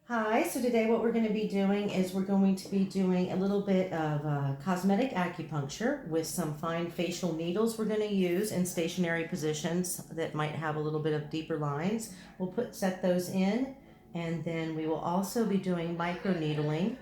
Hi, so today what we're going to be doing is we're going to be doing a little bit of cosmetic acupuncture with some fine facial needles we're going to use in stationary positions that might have a little bit of deeper lines. We'll set those in, and then we will also be doing micro needling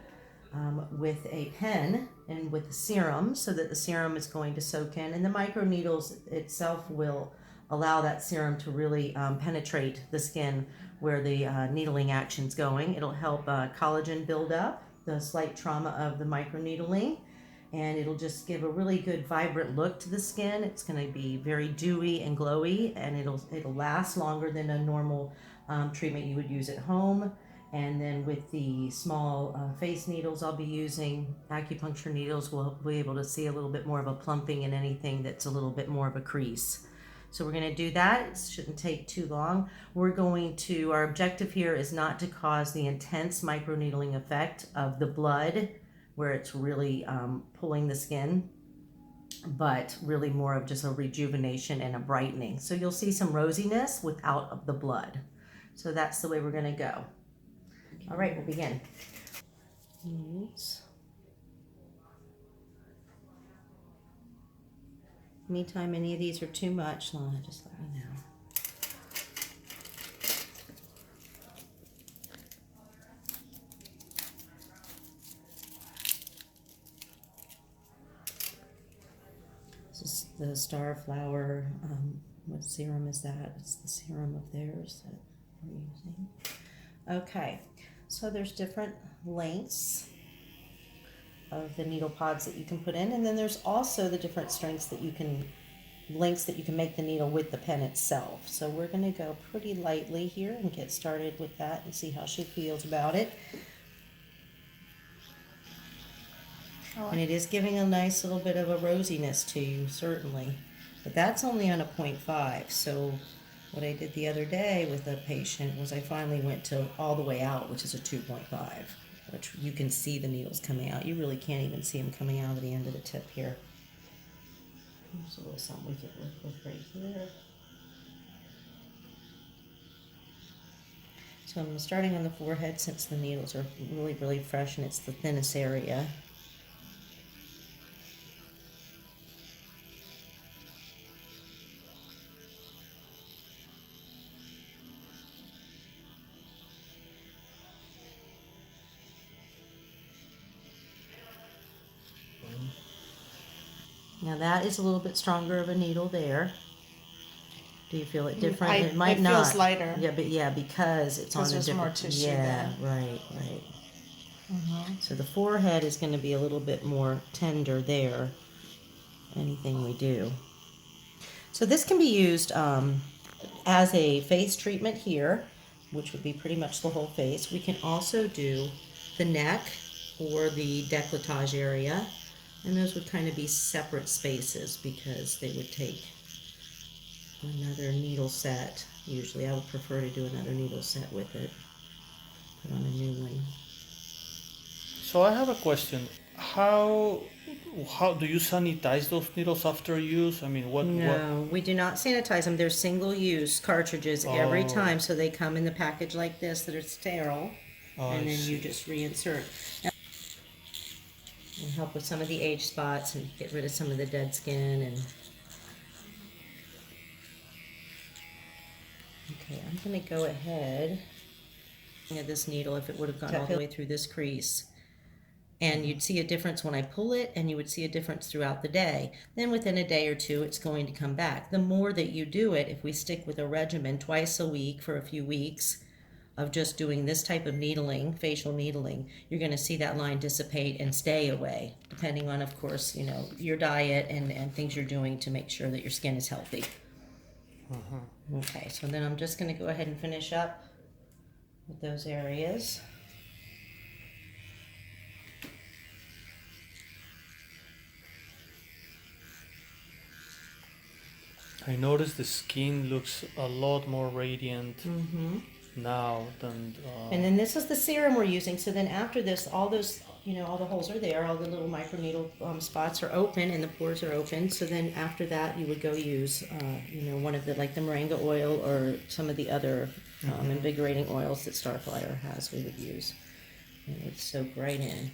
with a pen and with the serum, so that the serum is going to soak in, and the micro needles itself will allow that serum to really penetrate the skin where the needling action's going. It'll help collagen build up, the slight trauma of the microneedling, and it'll just give a really good vibrant look to the skin. It's going to be very dewy and glowy, and it'll last longer than a normal treatment you would use at home. And then with the small face needles I'll be using, acupuncture needles, we'll be able to see a little bit more of a plumping in anything that's a little bit more of a crease. So we're going to do that. It shouldn't take too long. Our objective here is not to cause the intense microneedling effect of the blood where it's really pulling the skin, but really more of just a rejuvenation and a brightening. So you'll see some rosiness without the blood. So that's the way we're going to go. All right, we'll begin. Anytime any of these are too much, Lana, just let me know. This is the Star Flower. What serum is that? It's the serum of theirs that we're using. Okay, so there's different lengths of the needle pods that you can put in, and then there's also the different lengths that you can make the needle with the pen itself. So we're going to go pretty lightly here and get started with that and see how she feels about it. And it is giving a nice little bit of a rosiness to you, certainly. But that's only on a 0.5. So what I did the other day with a patient was I finally went to all the way out, which is a 2.5, which you can see the needles coming out. You really can't even see them coming out at the end of the tip here. There's a little something we can work with right here. So I'm starting on the forehead since the needles are really, really fresh and it's the thinnest area. Now that is a little bit stronger of a needle there. Do you feel it different? It might not. It feels lighter. Yeah, but yeah, because it's on a different. More tissue yeah, there. right. So the forehead is going to be a little bit more tender there. Anything we do. So this can be used as a face treatment here, which would be pretty much the whole face. We can also do the neck or the décolletage area. And those would kind of be separate spaces because they would take another needle set. Usually I would prefer to do another needle set with it. Put on a new one. So I have a question. How do you sanitize those needles after use? I mean, No, we do not sanitize them. They're single-use cartridges every time, so they come in the package like this that are sterile, and then you just reinsert. And help with some of the age spots and get rid of some of the dead skin. And okay, I'm going to go ahead at this needle if it would have gone all the way through this crease. And you'd see a difference when I pull it, and you would see a difference throughout the day. Then within a day or two, it's going to come back. The more that you do it, if we stick with a regimen twice a week for a few weeks of just doing this type of needling, facial needling, you're going to see that line dissipate and stay away, depending on, of course, your diet and things you're doing to make sure that your skin is healthy. Okay, so then I'm just going to go ahead and finish up with those areas. I noticed the skin looks a lot more radiant now than. And then this is the serum we're using. So then after this, all those, all the holes are there. All the little microneedle spots are open and the pores are open. So then after that, you would go use, one of the, like the moringa oil or some of the other invigorating oils that Starflyer has, we would use. And it would soak right in.